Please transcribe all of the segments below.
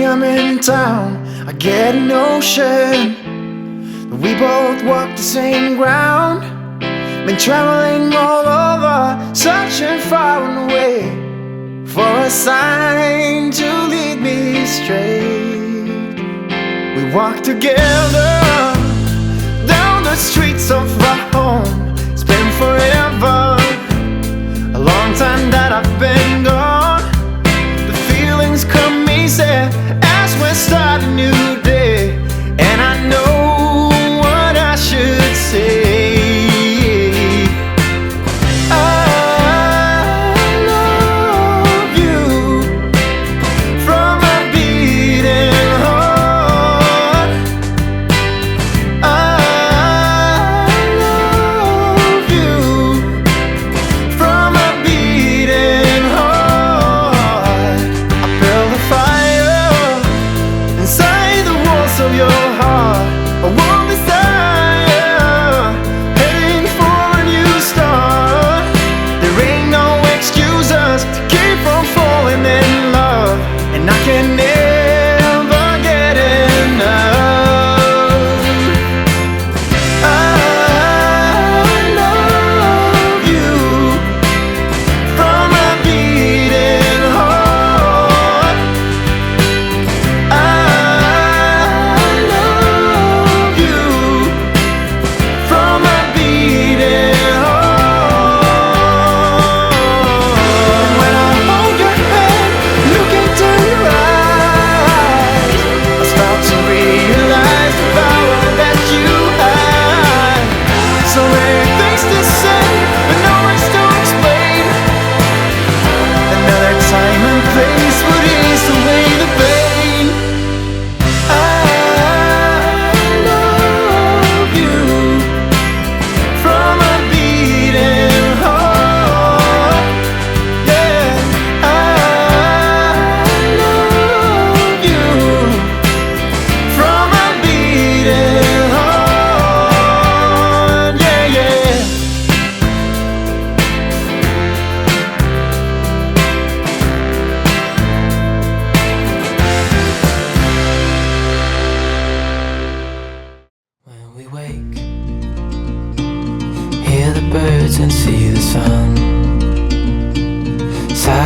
I'm in town, I get a notion that we both walk the same ground. Been traveling all over, searching far and away for a sign to lead me straight. We walk together down the streets of our home. It's been forever, a long time that I've been gone. The feelings come easy as we start a new day, and I know what I should say.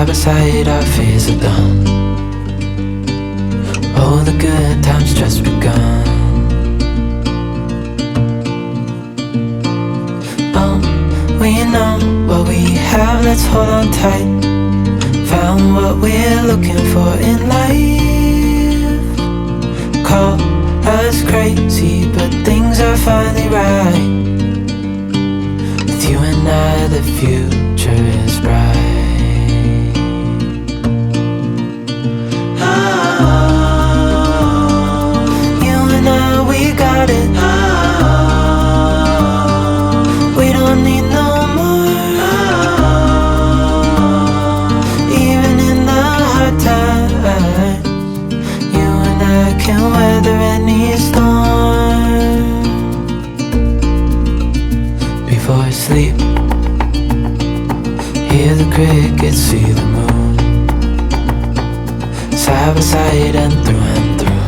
Beside our fears are done. Oh, the good times just begun. Oh, we know what we have, let's hold on tight. Found what we're looking for in life. Call us crazy, but things are finally right. With you and I, the future is bright. We don't need no more. Even in the hard times, you and I can weather any storm. Before I sleep, hear the crickets, see the moon. Side by side and through and through.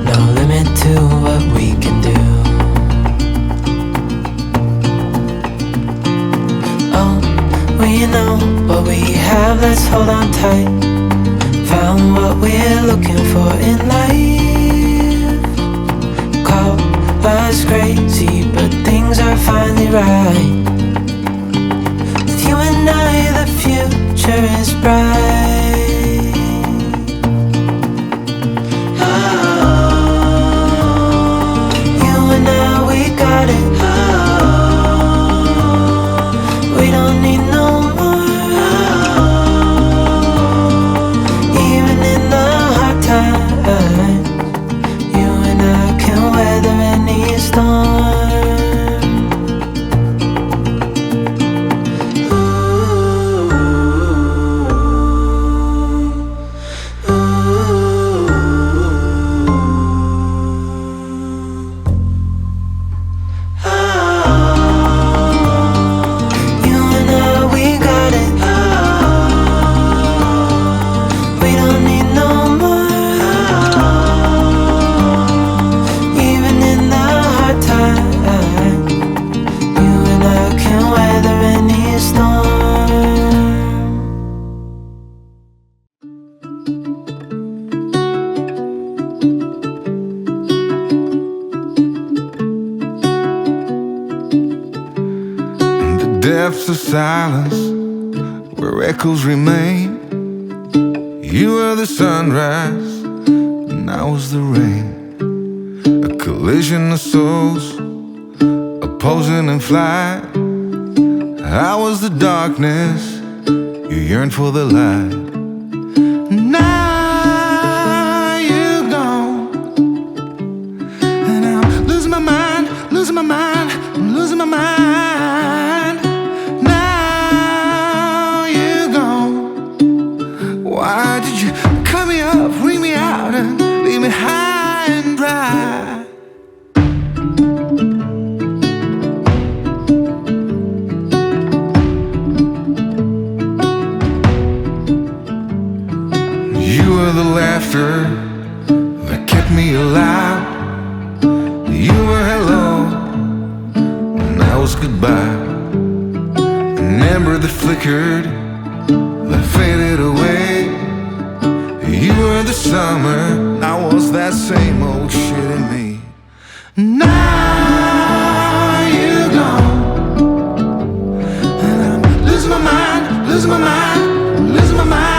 No limit to what we can do. Oh, we know what we have, let's hold on tight. Found what we're looking for in life. Call us crazy, but things are finally right. With you and I, the future is bright. Got it. We don't need no more. Even in the hard times, you and I can weather any storm. Ooh. depths of silence where echoes remain. You were the sunrise and I was the rain. A collision of souls opposing in flight. I was the darkness, you yearned for the light. Now you're gone, and I'm losing my mind, losing my mind, I'm losing my mind. Now you're gone. Why did you cut me up, bring me out, and leave me high and dry? The laughter that kept me alive. You were hello and I was goodbye. An ember that flickered, that faded away. You were the summer, I was that same old shit in me. Now you're gone, and I'm losing my mind, losing my mind, losing my mind.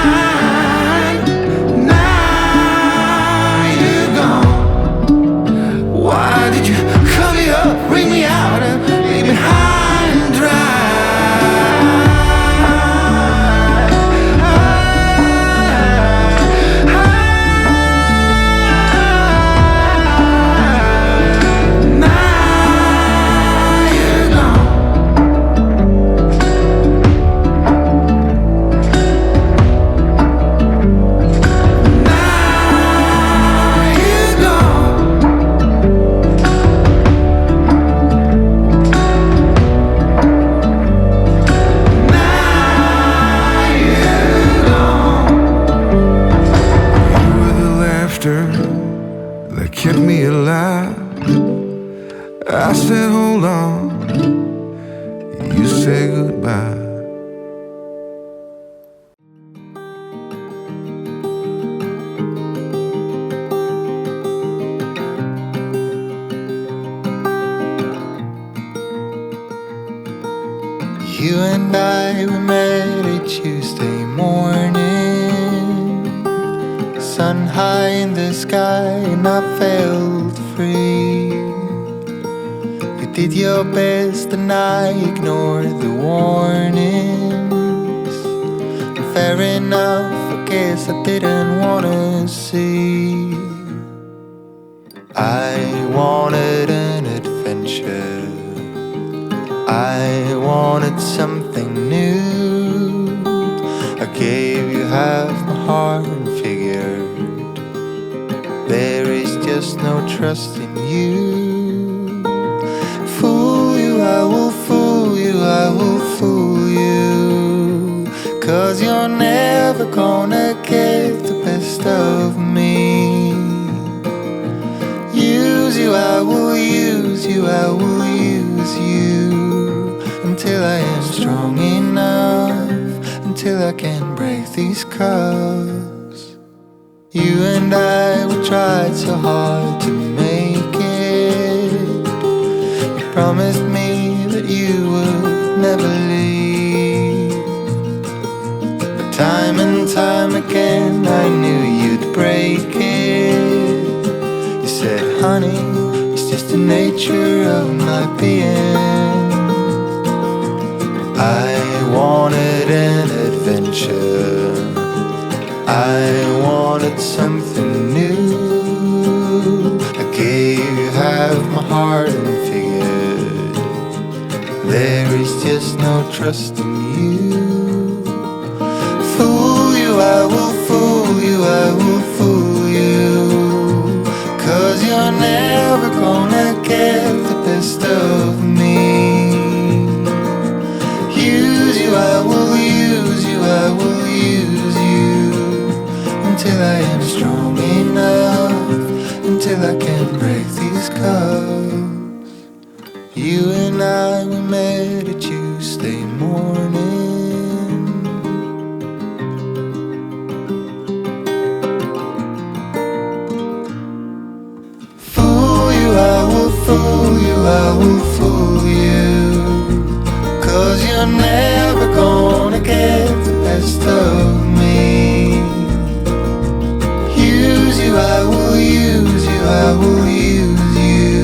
Why did you cut me up, bring me out, and leave me high and dry? Now you're gone. Now you're gone. That kept me alive. I said hold on, you said goodbye. You and I, we met a Tuesday morning, sun high in the sky, and I felt free. You did your best and I ignored the warnings. Fair enough, I guess I didn't wanna see. I wanted an adventure, I wanted something new. I gave you half my heart and figured there is just no trust in you. Fool you, I will fool you, I will fool you. 'Cause you're never gonna get the best of me. Use you, I will use you, I will use you. Until I am strong enough, until I can break these cups. You and I, we tried so hard to make it. You promised me that you would never leave. But time and time again, I knew you'd break it. You said, honey, it's just the nature of my being. I wanted an adventure, I wanted something new. I gave you half my heart and figured there is just no trust in you. Fool you, I will fool you, I will fool you. 'Cause you're never gonna get the best of me. Use you, I will use you, I will use you. Until I am strong enough, until I can break these cups. You and I, we met a Tuesday morning. Fool you, I will fool you, I will fool you. 'Cause 'cause you're never gonna get the best of me. Use you, I will use you, I will use you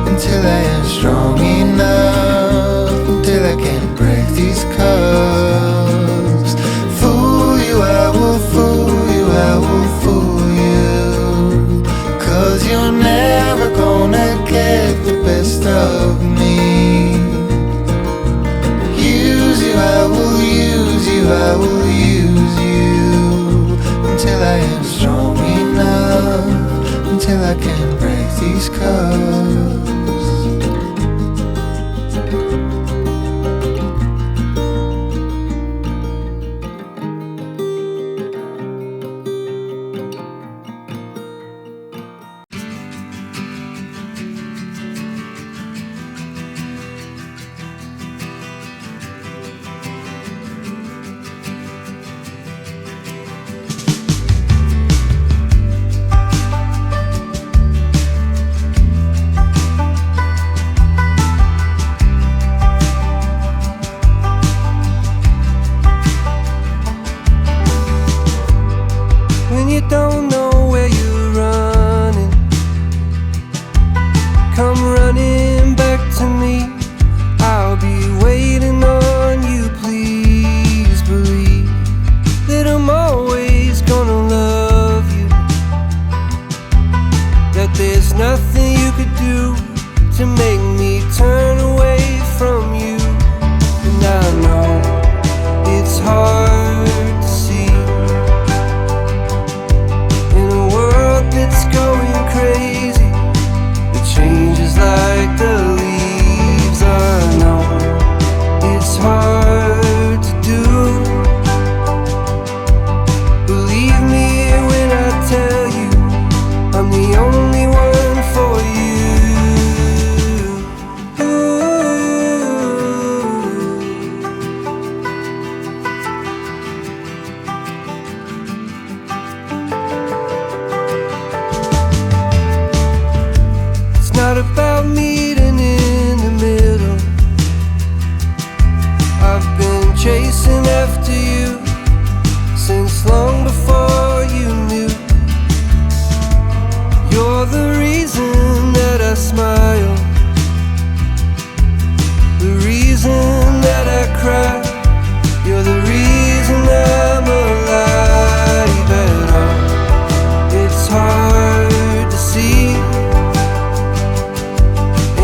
until I am strong enough, until I can break these cuffs. Fool you, I will fool you, I will fool you, 'cause you're never gonna get the best of me. Use you, I will use you, I will use you until I am strong enough, until I can break these cuffs. When you don't know where you're running, come running back to me. I'll be waiting on you, please believe that I'm always gonna love you, that there's nothing you could do to make me turn away from you. And I know it's hard to see in a world that's going crazy, it changes like the leaves. I know it's hard to do. Believe me when I tell you I'm the only one for you. It's not about meeting in the middle. I've been chasing after you since long before you knew. You're the reason that I smile, the reason that I cry. You're the reason I'm alive at all. It's hard to see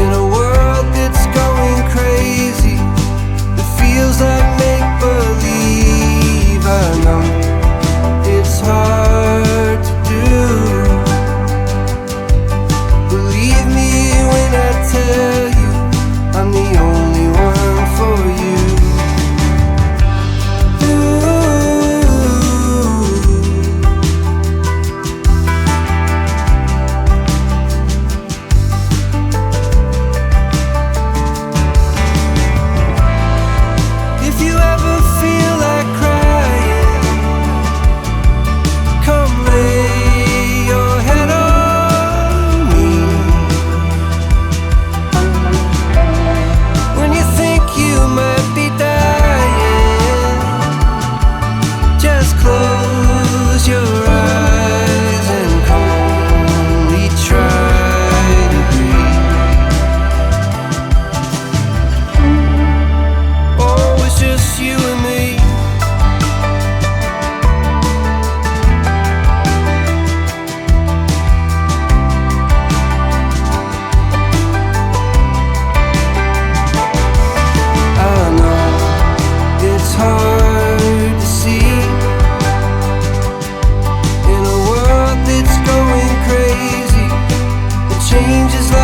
in a world that's going crazy. It feels like make believe. I know it's hard to do. Believe me when I tell you I'm the only one for you. If you ever feel like crying, come lay your head on me. When you think you might be dying, just close your eyes and calmly try to breathe. Oh, it's just you and me. I know it's hard to see in a world that's going crazy. It changes like